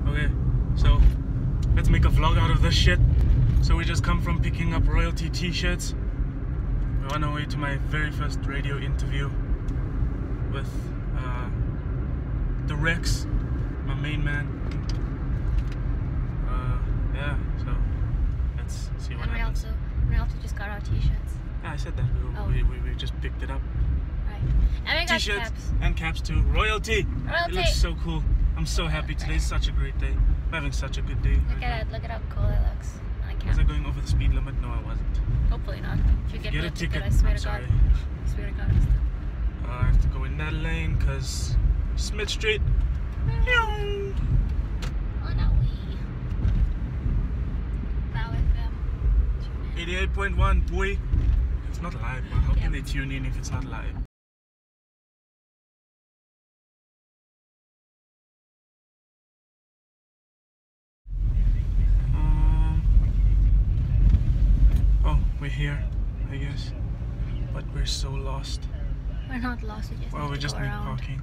Okay, so let's make a vlog out of this shit. So we just come from picking up royalty t-shirts. We're on our way to my very first radio interview with the Rex, my main man. Yeah, so let's see what happens. We also just got our t-shirts. Yeah, I said that. We just picked it up. Right. And we got T-shirts caps. and caps too. Royalty! Royalty! It looks so cool. I'm so happy. Today's such a great day. I'm having such a good day. Look at it. Look at how cool it looks. On a cap. Was I going over the speed limit? No, I wasn't. Hopefully not. If you get a ticket, I swear I'm to sorry. God. I swear to God. I have to go in that lane because Smith Street. On our way. Bow FM. 88.1, boy. It's not live, man. How can they tune in if it's not live? Oh, we're here, I guess. But we're so lost. We're not lost. We just need to go around. Parking.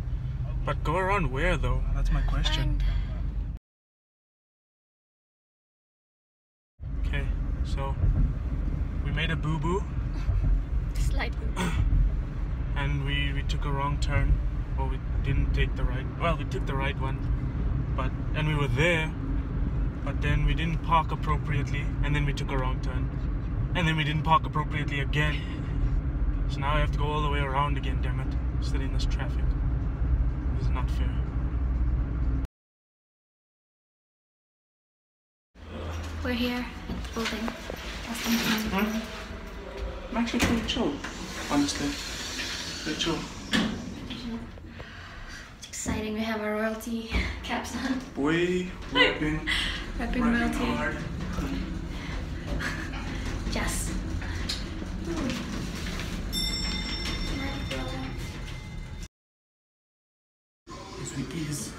But go around where though? That's my question. Okay, so we made a boo-boo. Slight boo-boo. And we took a wrong turn. Or we didn't take the right. Well, we took the right one. And we were there. But then we didn't park appropriately. And then we took a wrong turn. And then we didn't park appropriately again. So now I have to go all the way around again, damn it. Still in this traffic. This is not fair. We're here at the building. I'm actually pretty chill, honestly. Pretty chill. It's exciting. We have our royalty caps on. Boy, rapping royalty. hard. Yes. Is.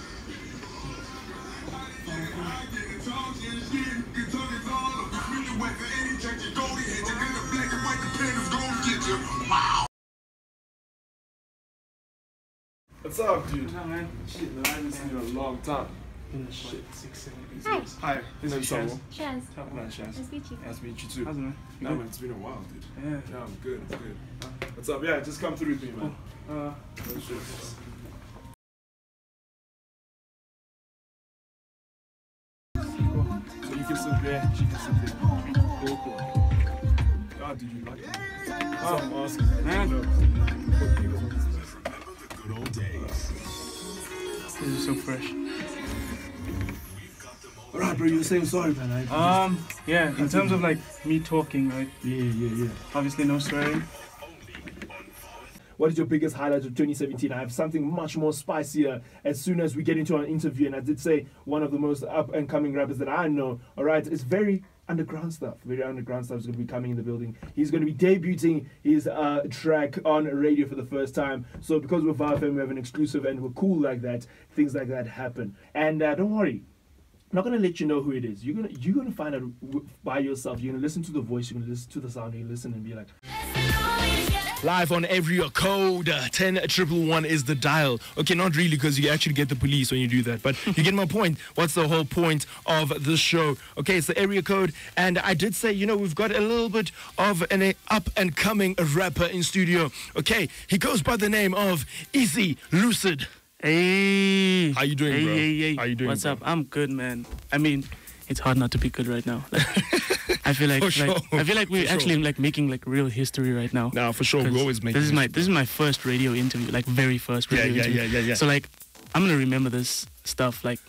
What's up, dude? What's up, man? Shit, man, I haven't seen you in a long time. Shit, 6, 7 years. Hi. Hi, This is Shaz. Shaz. Nice, Shaz. Nice to meet you. Nice to meet you too. How's it, man? Nah, man, it's been a while, dude. Yeah. Yeah, I'm good. I'm good. What's up? Yeah, just come through with me, man. Oh, Oh, shit. So you can sit there, she can sit there. Cool, cool. God, did you like it? Oh, I'm asking. man. Good old days. This is so fresh. Alright, bro, you were saying sorry, man. Yeah, in terms of like me talking, right? Yeah. Obviously no swearing. What is your biggest highlight of 2017? I have something much more spicier as soon as we get into our interview. And I did say one of the most up-and-coming rappers that I know. All right, it's very underground stuff. Very underground stuff is going to be coming in the building. He's going to be debuting his track on radio for the first time. So because we're VFM, we have an exclusive and we're cool like that. Things like that happen. And don't worry. I'm not gonna let you know who it is. You're gonna find out by yourself. You're gonna listen to the voice. You're gonna listen to the sound. You're gonna listen and be like. Live on area code 10-111 is the dial. Okay, not really, because you actually get the police when you do that. But you get my point. What's the whole point of this show? Okay, it's the area code, and I did say, you know, we've got a little bit of an up-and-coming rapper in studio. Okay, he goes by the name of Izzy Lucid. Hey. How you doing, bro? Hey. How you doing, What's bro? up? I'm good, man. I mean, it's hard not to be good right now. I feel like, I feel like we're actually like making like real history right now. Nah, for sure. We always make this is my first radio interview, like very first radio interview. Yeah. So like, I'm gonna remember this stuff like,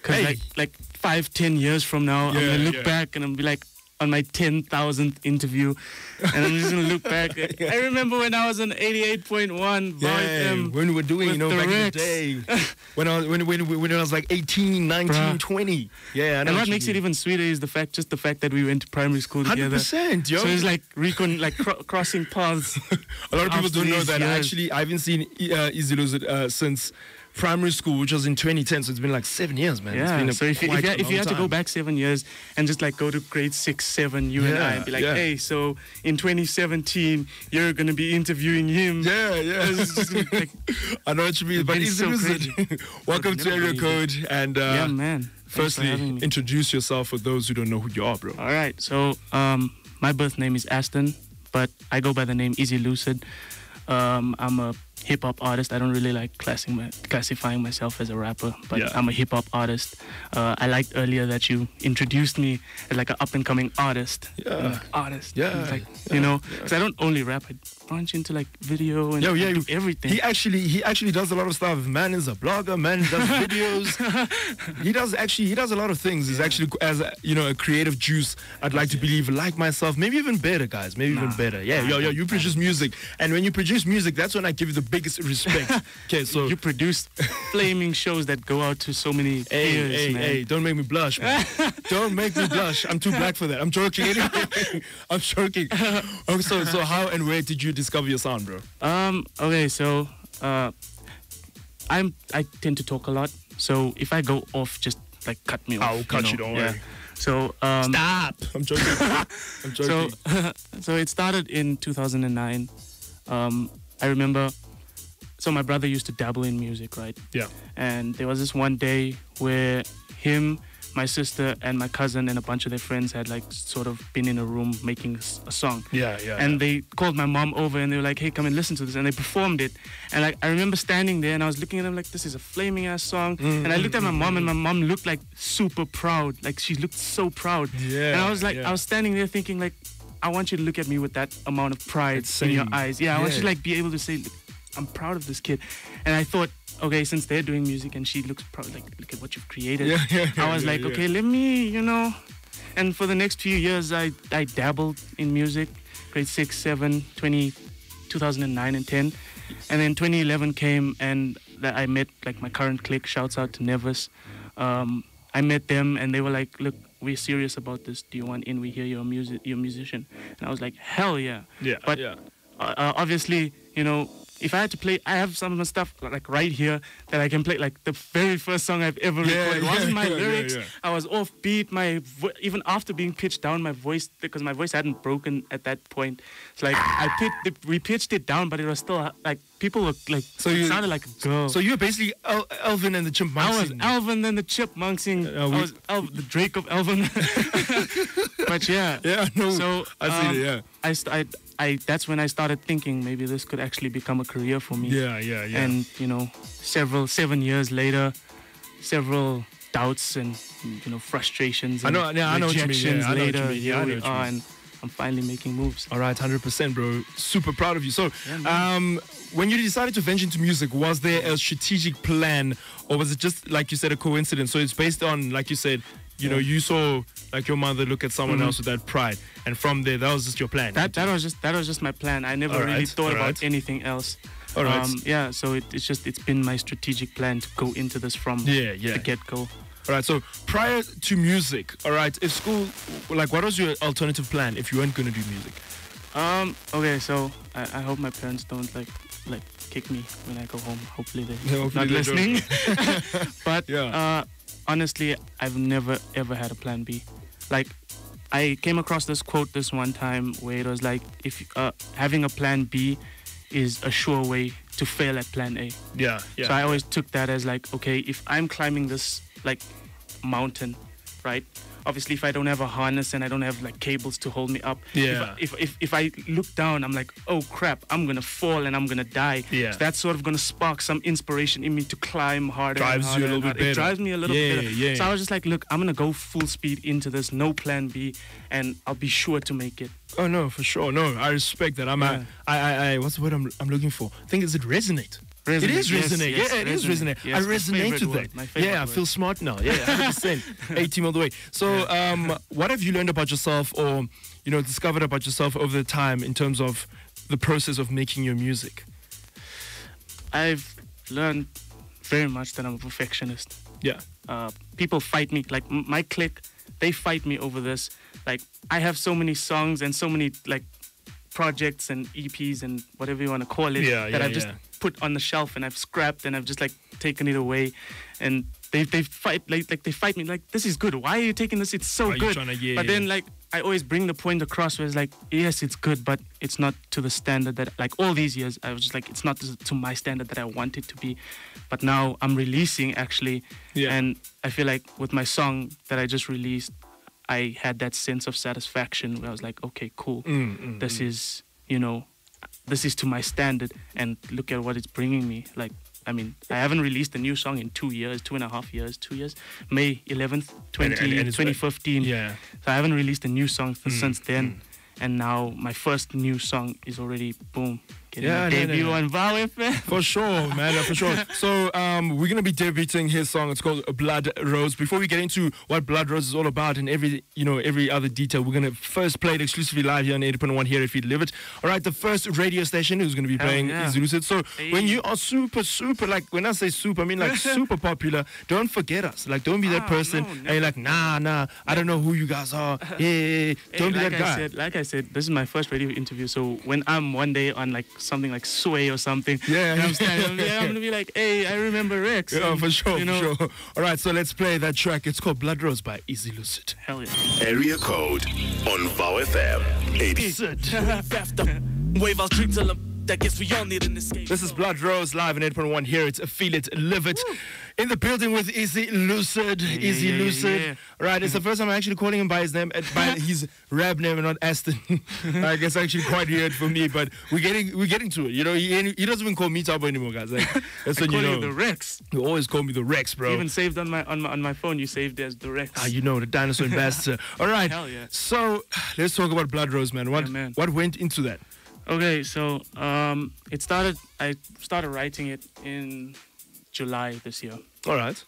cause like 5-10 years from now, I'm gonna look back and I'm be like, on my 10,000th interview, and I'm just gonna look back. I remember when I was on 88.1 FM. When we were doing, you know, back in the Rex. day, when I was like 18, 19, Bruh. 20. Yeah, I know. And what makes it even sweeter is the fact that we went to primary school together. 100%, yo. So it's like crossing paths. A lot of people after don't know these that. years. I haven't seen Izzy Lucid since primary school, which was in 2010. So it's been like 7 years, man. Yeah. It's been So if you had to go back 7 years and just like go to grade 6, 7, you and I, and be like, hey, so in 2017 you're gonna be interviewing him. Yeah. It's just like, I know what you mean, but been Izzy, so Lucid, welcome to Area Code. And yeah, man. firstly, introduce yourself for those who don't know who you are, bro. All right. So my birth name is Aston, but I go by the name Izzy Lucid. I'm a hip-hop artist. I don't really like classifying myself as a rapper, but I'm a hip-hop artist. I liked earlier that you introduced me as like an up-and-coming artist. Artist. Yeah. Like, you know, because I don't only rap. I branch into like video and I do everything. He actually does a lot of stuff. Man is a blogger. Man does videos. he does a lot of things. He's actually, as a creative juice, I'd like to believe, like myself, maybe even better, guys. Maybe even better. You produce music. And when you produce music, that's when I give you the biggest respect. Okay, so you produce flaming shows that go out to so many ears, man. Hey, don't make me blush, man. Don't make me blush. I'm too black for that. I'm joking. Anyway. I'm joking. Okay, so how and where did you discover your sound, bro? Okay, so I tend to talk a lot. So if I go off, just like cut me off. I'll cut you, don't worry. So stop. I'm joking. I'm joking. So it started in 2009. I remember. So my brother used to dabble in music, right? Yeah. And there was this one day where him, my sister, and my cousin and a bunch of their friends had like sort of been in a room making a song. Yeah. And they called my mom over and they were like, hey, come and listen to this. And they performed it. And like I remember standing there and I was looking at them like, this is a flaming ass song. And I looked at my mom and my mom looked like super proud. Like she looked so proud. Yeah. And I was like, I was standing there thinking like, I want you to look at me with that amount of pride in your eyes. Yeah, I want you to like be able to say, look, I'm proud of this kid. And I thought, okay, since they're doing music and she looks proud, like, look at what you've created. I was like, okay, let me, And for the next few years, I dabbled in music, grade 6, 7, 2009 and 10. And then 2011 came and I met like my current clique, shouts out to Nevis. I met them and they were like, look, we're serious about this. Do you want in? We hear you're a musician. And I was like, hell yeah. But obviously, if I had to play, I have some of the stuff like right here that I can play. Like the very first song I've ever recorded. It wasn't my lyrics. I was off beat. Even after being pitched down, my voice, because my voice hadn't broken at that point. It's like we pitched it down, but it was still like people were like. So it sounded like a girl. So you were basically Elvin and the Chipmunks. I was Elvin and the Chipmunks. I was the Drake of Elvin. But yeah. Yeah. No. So I see it. Yeah. That's when I started thinking maybe this could actually become a career for me. Yeah. And 7 years later, several doubts and frustrations and rejections later, here we are, and I'm finally making moves. All right, 100%, bro. Super proud of you. So, when you decided to venture into music, was there a strategic plan, or was it just like you said, a coincidence? So it's based on, like you said, you saw like your mother look at someone else with that pride, and from there, that was just your plan. That was just my plan. I never really thought about anything else. All right. So it's been my strategic plan to go into this from the get-go. All right. So prior to music, all right, if school, like, what was your alternative plan if you weren't going to do music? Okay. So I hope my parents don't like kick me when I go home. Hopefully they're not listening. But honestly, I've never ever had a plan B. Like, I came across this quote this one time where it was like, if having a plan B is a sure way to fail at plan A. Yeah. So I always took that as like, okay, if I'm climbing this like mountain, right? Obviously, if I don't have a harness and I don't have like cables to hold me up, if I look down, I'm like, oh crap, I'm gonna fall and I'm gonna die. Yeah. So that's sort of gonna spark some inspiration in me to climb harder. Drives you a little bit better. It drives me a little bit better. Yeah. So I was just like, look, I'm gonna go full speed into this, no plan B, and I'll be sure to make it. Oh no, for sure. No, I respect that. What's the word I'm looking for? I think, is it resonate? It is resonate. Yes, it is resonate. Yes, I resonate with that. I feel smart now. Yeah, 100%. 18 all the way. So, what have you learned about yourself, or discovered about yourself over the time in terms of the process of making your music? I've learned very much that I'm a perfectionist. Yeah. People fight me. Like my clique, they fight me over this. Like, I have so many songs and so many like projects and EPs and whatever you want to call it that I've just put on the shelf and I've scrapped and I've just like taken it away, and they fight they fight me like, this is good. Why are you taking this? It's so good. But then like I always bring the point across where it's like, yes, it's good, but it's not to the standard that, like, all these years I was just like, it's not to my standard that I want it to be. But now I'm releasing actually, and I feel like with my song that I just released, I had that sense of satisfaction where I was like, okay, cool, this is, you know, this is to my standard, and look at what it's bringing me. Like, I mean, I haven't released a new song in 2 years, 2.5 years, 2 years. May 11th, 2015. Yeah. So I haven't released a new song since then. And now my first new song is already, boom, getting a debut on Vow FM. For sure, man, for sure. So we're going to be debuting his song. It's called Bloodrose. Before we get into what Bloodrose is all about and every other detail, we're going to first play it exclusively live here on 80.1 here if you live it. All right, the first radio station who's going to be playing is Lucid. So when you are super, like, when I say super, I mean like super popular, don't forget us. Like, don't be that person and you're like, nah, I don't know who you guys are. Don't be that guy. Like I said, this is my first radio interview. So when I'm one day on like something like Sway or something, I'm going to be like, hey, I remember Rex. Yeah, for sure, for sure. All right, so let's play that track. It's called Bloodrose by Izzy Lucid. Hell yeah. Area code on Vow FM 80. Wave I'll treat till that guess we all need an escape. This is Bloodrose live in 8.1 here. It's Feel It, Live It. In the building with Izzy Lucid. Izzy Lucid. Right, it's the first time I'm actually calling him by his name, by his rap name and not Aston. Like, it's actually quite weird for me, but we're getting to it. You know, he doesn't even call me Tabo anymore, guys. Like, that's when you know. The Rex. You always call me the Rex, bro. Even saved on my phone, you saved as the Rex. Ah, you know, the dinosaur ambassador. All right. Hell yeah. So let's talk about Bloodrose, man. What went into that? Okay, so I started writing it in July this year. All right.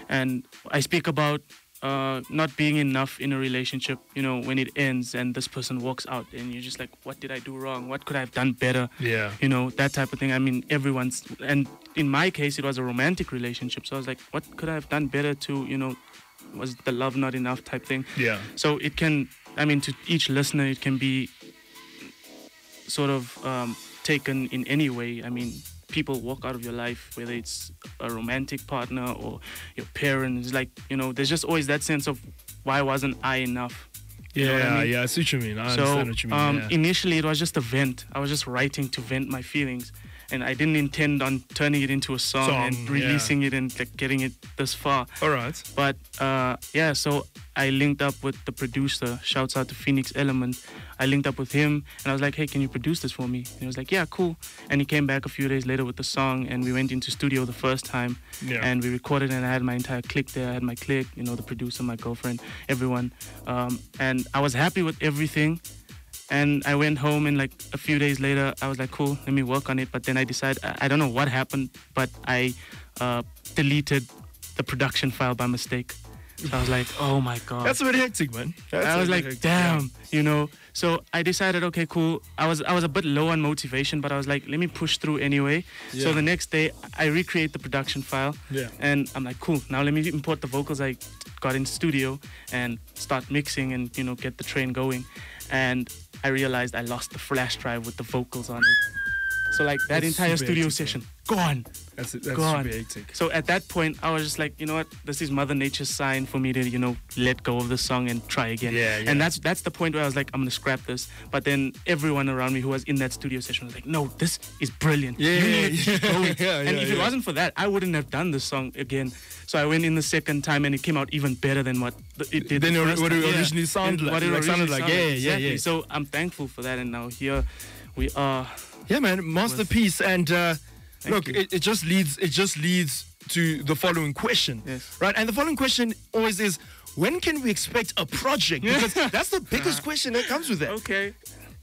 And I speak about not being enough in a relationship, you know, when it ends and this person walks out and you're just like, what did I do wrong? What could I have done better? Yeah. You know, that type of thing. I mean, and in my case, it was a romantic relationship. So I was like, what could I have done better to, you know, was the love not enough type thing? Yeah. So it can, I mean, to each listener, it can be sort of taken in any way. I mean, people walk out of your life, whether it's a romantic partner or your parents. Like, you know, there's just always that sense of, why wasn't I enough? You know what I mean? I see what you mean. I understand what you mean. Initially, it was just a vent. I was just writing to vent my feelings. And I didn't intend on turning it into a song and releasing it and like getting it this far. All right. But so I linked up with the producer. Shouts out to Phoenix Element. I linked up with him and I was like, hey, can you produce this for me? And he was like, yeah, cool. And he came back a few days later with the song and we went into studio the first time and we recorded, and I had my entire clique there. I had my clique, you know, the producer, my girlfriend, everyone. And I was happy with everything. And I went home and like a few days later, I was like, cool, let me work on it. But then I decided, I don't know what happened, but I deleted the production file by mistake. So I was like, oh my God. That's a bit hectic, man. I was like, damn, you know. So I decided, okay, cool. I was a bit low on motivation, but I was like, let me push through anyway. Yeah. So the next day, I recreate the production file. Yeah. And I'm like, cool, now let me import the vocals I got in studio and start mixing and, you know, get the train going. And I realized I lost the flash drive with the vocals on it. So like that entire studio session, gone. That's gone. Super hectic. So at that point, I was just like, you know what? This is Mother Nature's sign for me to, you know, let go of the song and try again. Yeah. And that's the point where I was like, I'm gonna scrap this. But then everyone around me who was in that studio session was like, no, this is brilliant. You need to keep going. And if it wasn't for that, I wouldn't have done this song again. So I went in the second time and it came out even better than what it did. Then what it originally sounded like. Exactly. So I'm thankful for that, and now here we are. Yeah, man, masterpiece. And look, it just leads to the following question, right? And the following question always is, when can we expect a project? Because that's the biggest question that comes with that. Okay.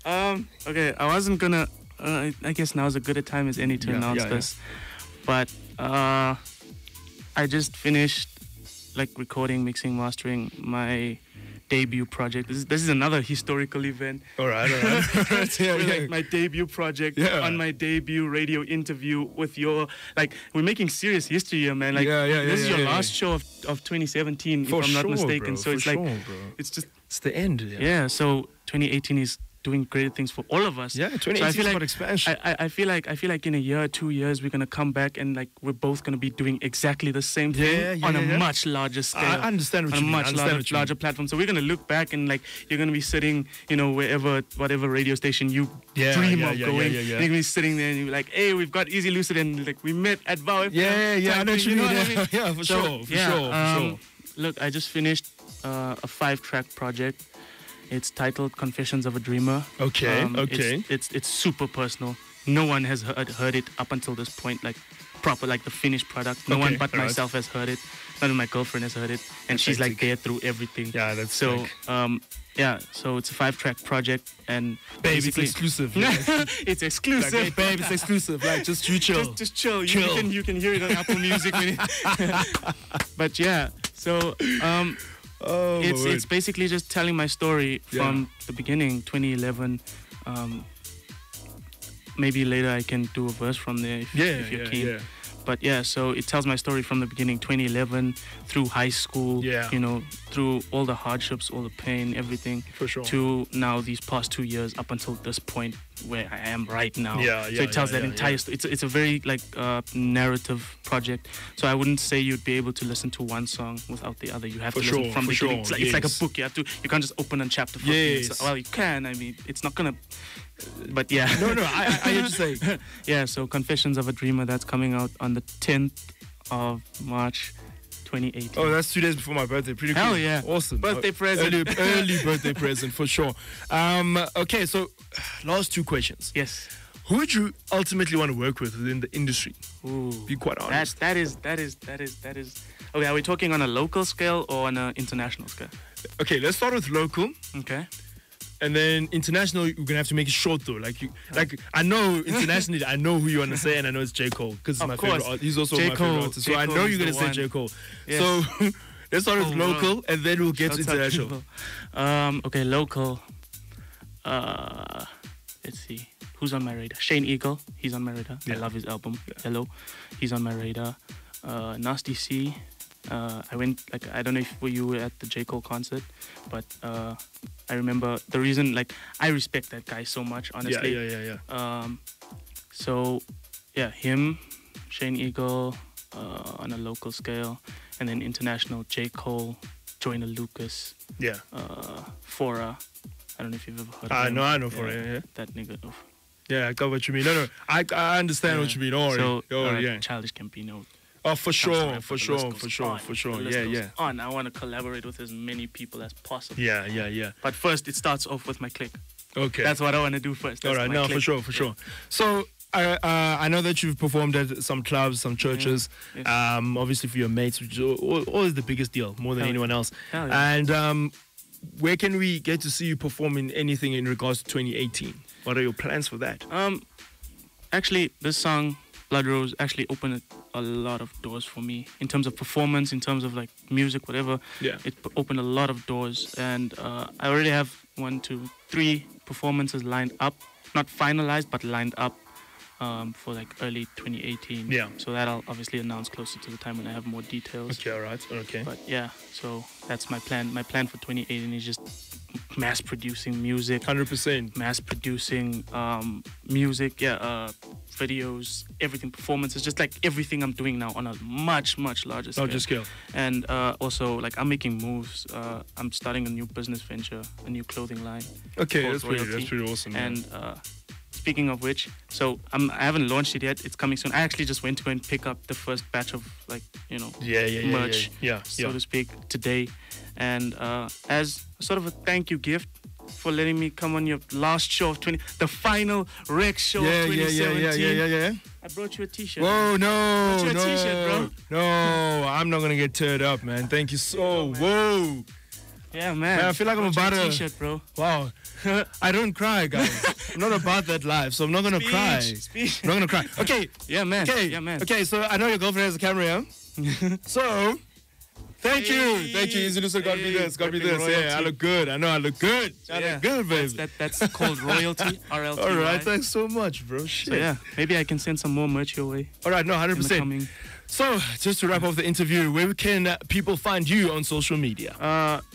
Okay. I wasn't gonna. I guess now's as good a time as any to announce this, but I just finished like recording, mixing, mastering my debut project. This is another historical event. All right. Like my debut project on my debut radio interview with your, like, we're making serious history here, man. Like, this is your last show of 2017, if I'm not mistaken. Bro, so it's like, it's just, it's the end. So 2018 is doing greater things for all of us. Yeah, 2018 so I feel is like about expansion. I feel like in a year or 2 years we're gonna come back and like we're both gonna be doing exactly the same thing on a much larger scale. I understand what on you a mean. much larger platform. So we're gonna look back and like you're gonna be sitting, whatever radio station you dream of going. You're gonna be sitting there and you're like, hey, we've got Easy Lucid and like we met at Bow. I know what you mean. Yeah, for sure. Look, I just finished a 5-track project. It's titled Confessions of a Dreamer. Okay. It's super personal. No one has heard it up until this point, like proper, like the finished product. No one but myself has heard it. None of my girlfriend has heard it, and she's like there through everything. Yeah, that's so. sick. So it's a 5-track project, and babe, it's exclusive. It's exclusive. Like, hey, babe, it's exclusive. Like, just you chill. Just chill. You can hear it on Apple Music. But yeah, so it's basically just telling my story from the beginning, 2011. Maybe later I can do a verse from there if you're keen. Yeah. But yeah, so it tells my story from the beginning, 2011, through high school, through all the hardships, all the pain, everything, for sure, to now these past 2 years up until this point where I am right now. So it tells that entire story. It's a very like narrative project. So I wouldn't say you'd be able to listen to one song without the other. You have to listen from the beginning. It's like a book. You can't just open a chapter from well, you can. I mean, it's not gonna. But yeah. No, I hear you say. Yeah, so Confessions of a Dreamer, that's coming out on the 10th of March 2018. Oh, that's 2 days before my birthday. Pretty cool. Hell yeah. Awesome. Birthday present. Early birthday present, for sure. Okay, so last 2 questions. Yes. Who would you ultimately want to work with within the industry? Ooh. Be quite honest. That is. Okay, are we talking on a local scale or on an international scale? Okay, let's start with local. Okay. And then international, you're gonna have to make it short though. Like I know internationally, I know who you want to say, and I know it's J. Cole because he's my favorite. He's also my favorite artist. So I know you're gonna say J. Cole. Yes. So let's start with local, and then we'll get to international. Okay, local. Let's see. Who's on my radar? Shane Eagle. He's on my radar. I love his album. Hello. He's on my radar. Nasty C. I went, I don't know if you were at the J. Cole concert, but I remember the reason, I respect that guy so much, honestly. Yeah. So, him, Shane Eagle, on a local scale, and then international, J. Cole, Joyner Lucas, Fora. I don't know if you've ever heard of him. I know Fora, yeah. That nigga. Yeah, I got what you mean. No, I understand what you mean. Childish Gambino. Oh, for sure. Yeah. I want to collaborate with as many people as possible. Yeah. But first, it starts off with my clique. Okay. That's what I want to do first. All right, no, for sure. So, I know that you've performed at some clubs, some churches, obviously for your mates, which is always the biggest deal, more than anyone else. And where can we get to see you perform in anything in regards to 2018? What are your plans for that? Actually, this song, Bloodrose, actually opened a lot of doors for me in terms of performance, in terms of music, whatever. Yeah. It opened a lot of doors, and I already have 1, 2, 3 performances lined up, not finalized, but lined up for early 2018. Yeah. So that I'll obviously announce closer to the time when I have more details. Okay, all right. Okay. But yeah, so that's my plan. My plan for 2018 is just mass producing music. 100%. Mass producing music, videos, everything, performances, just everything I'm doing now on a much, much larger scale. And also, I'm making moves. I'm starting a new business venture, a new clothing line. Okay, that's pretty awesome. And speaking of which, so I haven't launched it yet. It's coming soon. I actually just went to go and pick up the first batch of merch, so to speak, today. And as sort of a thank you gift for letting me come on your last show of the final Rex show of 2017. Yeah. I brought you a t-shirt. Whoa, no, a t-shirt, bro. No, I'm not gonna get teared up, man. Thank you so. Whoa. Yeah, man. I feel like I'm about to. T-shirt, bro. Wow. I don't cry, guys. I'm not about that life, so I'm not gonna cry. I'm not gonna cry. Okay. Yeah, man. Okay, so I know your girlfriend has a camera, yeah? So. Thank you, Izzy Lucid. Got me this. Yeah, I look good. I know I look good. I look good, baby. That's called royalty. RLT. All right, thanks so much, bro. Shit. So maybe I can send some more merch your way. All right, no, 100%. So, just to wrap up the interview, where can people find you on social media?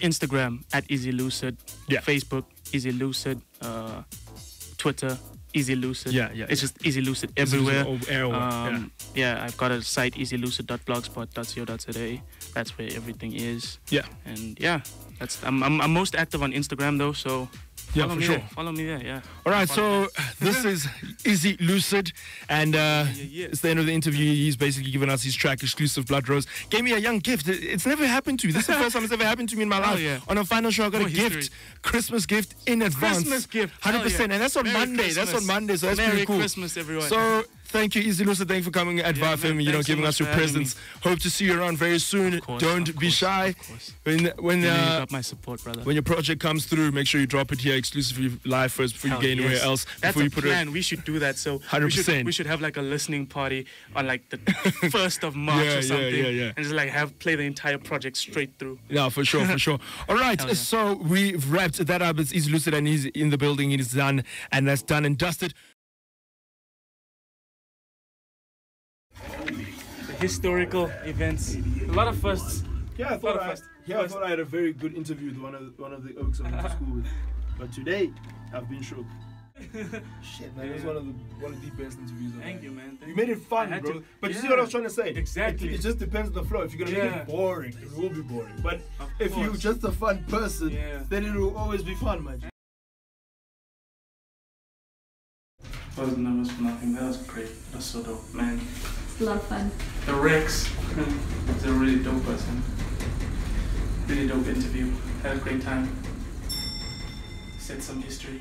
Instagram at Izzy Lucid. Yeah. Facebook Izzy Lucid. Twitter, Izzy Lucid. Yeah. It's just Izzy Lucid everywhere. Yeah. Yeah, I've got a site, easylucid.blogspot.co.za. That's where everything is. Yeah. And yeah, I'm most active on Instagram though, so Yeah, follow for me sure. there. Follow me there, yeah. All right, so this is Izzy Lucid, and it's the end of the interview. He's basically given us his track, exclusive Bloodrose. Gave me a young gift. It's never happened to me. This is the first time it's ever happened to me in my life. yeah. On a final show, I got a gift, Christmas gift in advance. Christmas gift. 100%, Yeah. and that's on Merry Monday. Christmas. That's on Monday, so that's Merry pretty cool. Christmas, everyone. So thank you, Izzy Lucid. Thank you for coming at Yeah, VFM, man, thanks so giving much us your for having presence. Hope to see you around very soon. Of course, Don't of be course, shy. of course. When You got my support, brother. when your project comes through, make sure you drop it here exclusively live first before you Hell get anywhere yes. else. That's Before a you put plan. We should do that. So 100%. we should have like a listening party on like the 1st of March Yeah, or something. yeah. And just like play the entire project straight through. Yeah, for sure, for sure. All right, Hell yeah. so we've wrapped that up. It's Izzy Lucid and he's in the building. It is done, and that's done and dusted. The historical events. A lot of firsts. Yeah, I thought I had a very good interview with one of the Oaks I went to school with. But today, I've been shook. Shit, man, it was one of the best interviews I've Thank had. you, man. You made it I fun, had bro. to- But you see yeah. what I was trying to say? Exactly. It just depends on the flow. If you're gonna make Yeah. it boring, it will be boring. But Of if you're course. just a fun person, Yeah. then it will always be fun, man. I was nervous for nothing. That was great. That was so dope, man. It's a lot of fun. The Rex is a really dope person. Really dope interview. Had a great time. Set some history.